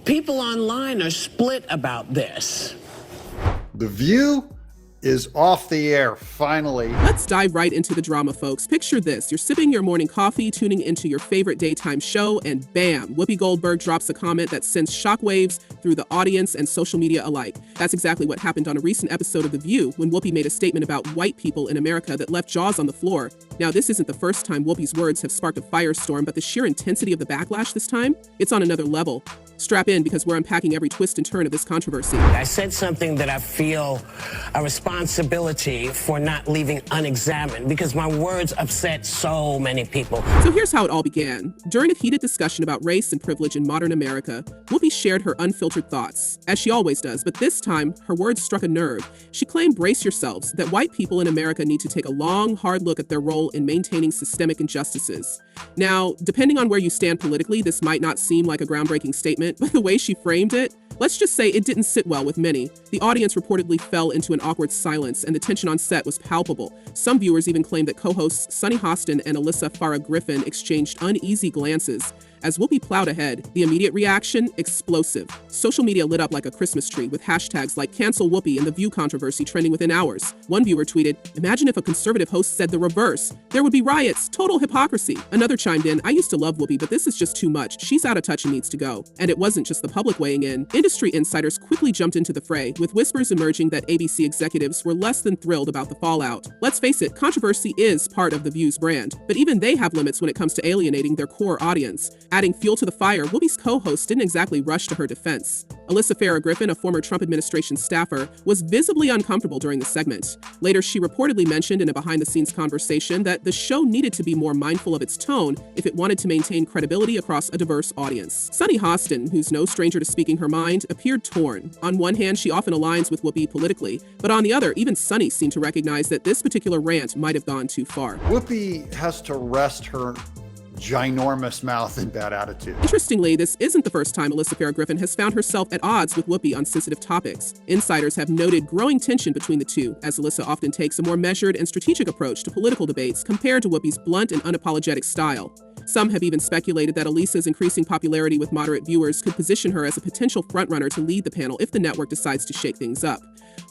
People online are split about this. The View is off the air, finally. Let's dive right into the drama, folks. Picture this. You're sipping your morning coffee, tuning into your favorite daytime show, and bam, Whoopi Goldberg drops a comment that sends shockwaves through the audience and social media alike. That's exactly what happened on a recent episode of The View when Whoopi made a statement about white people in America that left jaws on the floor. Now, this isn't the first time Whoopi's words have sparked a firestorm, but the sheer intensity of the backlash this time, it's on another level. Strap in because we're unpacking every twist and turn of this controversy. I said something that I feel a responsibility for not leaving unexamined because my words upset so many people. So here's how it all began. During a heated discussion about race and privilege in modern America, Whoopi shared her unfiltered thoughts, as she always does, but this time, her words struck a nerve. She claimed, brace yourselves, that white people in America need to take a long, hard look at their role in maintaining systemic injustices. Now, depending on where you stand politically, this might not seem like a groundbreaking statement, but the way she framed it, let's just say it didn't sit well with many. The audience reportedly fell into an awkward silence, and the tension on set was palpable. Some viewers even claimed that co-hosts Sunny Hostin and Alyssa Farah Griffin exchanged uneasy glances. As Whoopi plowed ahead, the immediate reaction, explosive. Social media lit up like a Christmas tree with hashtags like Cancel Whoopi and the View controversy trending within hours. One viewer tweeted, "Imagine if a conservative host said the reverse. There would be riots, total hypocrisy." Another chimed in, "I used to love Whoopi, but this is just too much. She's out of touch and needs to go." And it wasn't just the public weighing in. Industry insiders quickly jumped into the fray, with whispers emerging that ABC executives were less than thrilled about the fallout. Let's face it, controversy is part of the View's brand, but even they have limits when it comes to alienating their core audience. Adding fuel to the fire, Whoopi's co-host didn't exactly rush to her defense. Alyssa Farah Griffin, a former Trump administration staffer, was visibly uncomfortable during the segment. Later, she reportedly mentioned in a behind-the-scenes conversation that the show needed to be more mindful of its tone if it wanted to maintain credibility across a diverse audience. Sunny Hostin, who's no stranger to speaking her mind, appeared torn. On one hand, she often aligns with Whoopi politically, but on the other, even Sunny seemed to recognize that this particular rant might have gone too far. Whoopi has to rest her ginormous mouth and bad attitude. Interestingly, this isn't the first time Alyssa Farah Griffin has found herself at odds with Whoopi on sensitive topics. Insiders have noted growing tension between the two, as Alyssa often takes a more measured and strategic approach to political debates compared to Whoopi's blunt and unapologetic style. Some have even speculated that Alyssa's increasing popularity with moderate viewers could position her as a potential frontrunner to lead the panel if the network decides to shake things up.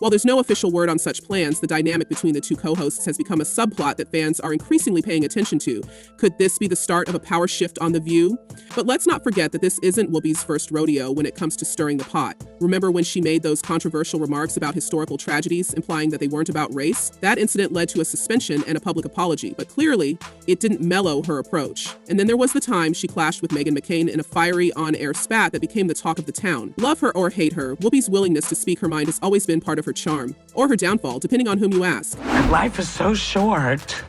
While there's no official word on such plans, the dynamic between the two co-hosts has become a subplot that fans are increasingly paying attention to. Could this be the start of a power shift on The View? But let's not forget that this isn't Whoopi's first rodeo when it comes to stirring the pot. Remember when she made those controversial remarks about historical tragedies, implying that they weren't about race? That incident led to a suspension and a public apology, but clearly, it didn't mellow her approach. And then there was the time she clashed with Meghan McCain in a fiery on-air spat that became the talk of the town. Love her or hate her, Whoopi's willingness to speak her mind has always been part of her charm, or her downfall, depending on whom you ask. Life is so short.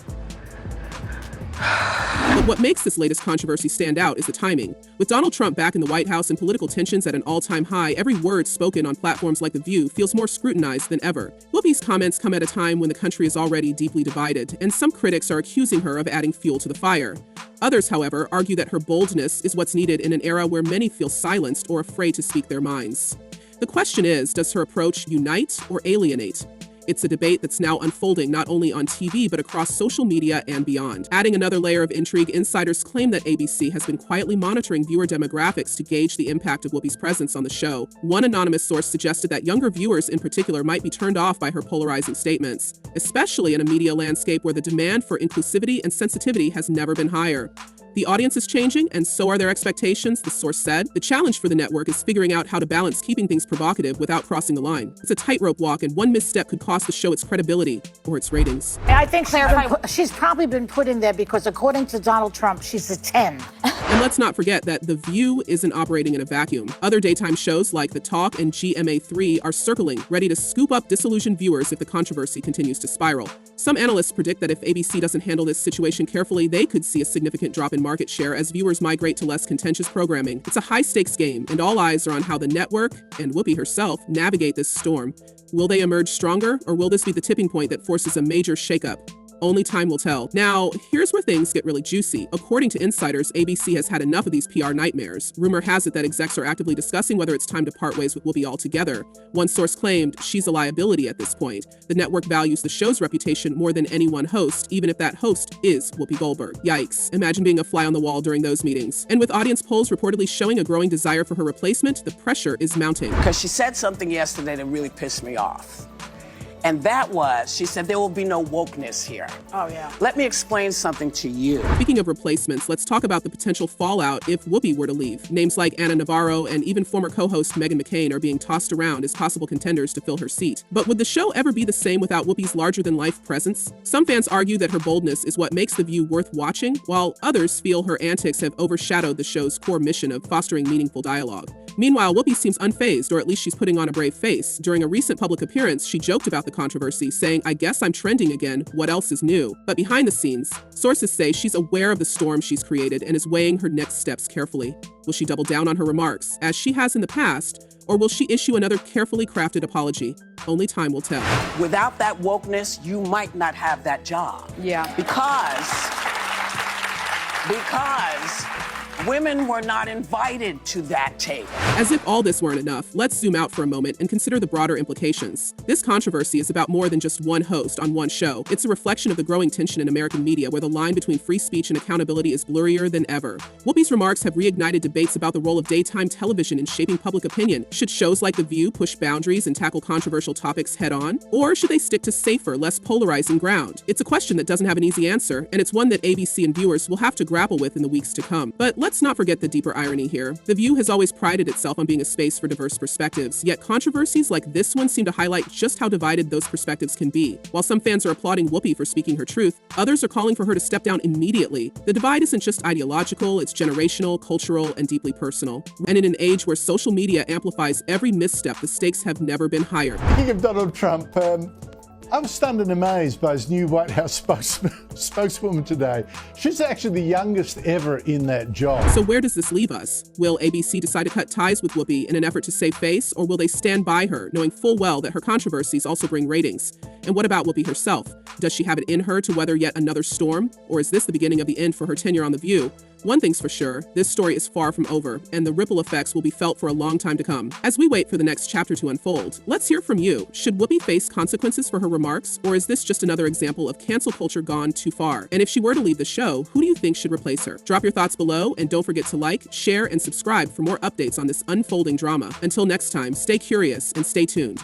But what makes this latest controversy stand out is the timing. With Donald Trump back in the White House and political tensions at an all-time high, every word spoken on platforms like The View feels more scrutinized than ever. Whoopi's comments come at a time when the country is already deeply divided, and some critics are accusing her of adding fuel to the fire. Others, however, argue that her boldness is what's needed in an era where many feel silenced or afraid to speak their minds. The question is, does her approach unite or alienate? It's a debate that's now unfolding not only on TV, but across social media and beyond. Adding another layer of intrigue, insiders claim that ABC has been quietly monitoring viewer demographics to gauge the impact of Whoopi's presence on the show. One anonymous source suggested that younger viewers in particular might be turned off by her polarizing statements, especially in a media landscape where the demand for inclusivity and sensitivity has never been higher. The audience is changing, and so are their expectations, the source said. The challenge for the network is figuring out how to balance keeping things provocative without crossing the line. It's a tightrope walk, and one misstep could cost the show its credibility or its ratings. I think she's probably been put in there because, according to Donald Trump, she's a 10. And let's not forget that The View isn't operating in a vacuum. Other daytime shows like The Talk and GMA3 are circling, ready to scoop up disillusioned viewers if the controversy continues to spiral. Some analysts predict that if ABC doesn't handle this situation carefully, they could see a significant drop in market share as viewers migrate to less contentious programming. It's a high-stakes game, and all eyes are on how the network, and Whoopi herself, navigate this storm. Will they emerge stronger, or will this be the tipping point that forces a major shakeup? Only time will tell. Now, here's where things get really juicy. According to insiders, ABC has had enough of these PR nightmares. Rumor has it that execs are actively discussing whether it's time to part ways with Whoopi altogether. One source claimed she's a liability at this point. The network values the show's reputation more than any one host, even if that host is Whoopi Goldberg. Yikes. Imagine being a fly on the wall during those meetings. And with audience polls reportedly showing a growing desire for her replacement, the pressure is mounting. Because she said something yesterday that really pissed me off. And that was, she said, there will be no wokeness here. Oh, yeah. Let me explain something to you. Speaking of replacements, let's talk about the potential fallout if Whoopi were to leave. Names like Anna Navarro and even former co-host Meghan McCain are being tossed around as possible contenders to fill her seat. But would the show ever be the same without Whoopi's larger-than-life presence? Some fans argue that her boldness is what makes The View worth watching, while others feel her antics have overshadowed the show's core mission of fostering meaningful dialogue. Meanwhile, Whoopi seems unfazed, or at least she's putting on a brave face. During a recent public appearance, she joked about the controversy, saying, "I guess I'm trending again. What else is new?" But behind the scenes, sources say she's aware of the storm she's created and is weighing her next steps carefully. Will she double down on her remarks, as she has in the past, or will she issue another carefully crafted apology? Only time will tell. Without that wokeness, you might not have that job. Yeah. Because women were not invited to that table. As if all this weren't enough, let's zoom out for a moment and consider the broader implications. This controversy is about more than just one host on one show. It's a reflection of the growing tension in American media, where the line between free speech and accountability is blurrier than ever. Whoopi's remarks have reignited debates about the role of daytime television in shaping public opinion. Should shows like The View push boundaries and tackle controversial topics head-on? Or should they stick to safer, less polarizing ground? It's a question that doesn't have an easy answer, and it's one that ABC and viewers will have to grapple with in the weeks to come. But let's not forget the deeper irony here. The View has always prided itself on being a space for diverse perspectives, yet controversies like this one seem to highlight just how divided those perspectives can be. While some fans are applauding Whoopi for speaking her truth, others are calling for her to step down immediately. The divide isn't just ideological, it's generational, cultural, and deeply personal. And in an age where social media amplifies every misstep, the stakes have never been higher. Speaking of Donald Trump, I was stunned and amazed by his new White House spokeswoman today. She's actually the youngest ever in that job. So where does this leave us? Will ABC decide to cut ties with Whoopi in an effort to save face, or will they stand by her, knowing full well that her controversies also bring ratings? And what about Whoopi herself? Does she have it in her to weather yet another storm? Or is this the beginning of the end for her tenure on The View? One thing's for sure, this story is far from over, and the ripple effects will be felt for a long time to come. As we wait for the next chapter to unfold, let's hear from you. Should Whoopi face consequences for her remarks, or is this just another example of cancel culture gone too far? And if she were to leave the show, who do you think should replace her? Drop your thoughts below, and don't forget to like, share, and subscribe for more updates on this unfolding drama. Until next time, stay curious and stay tuned.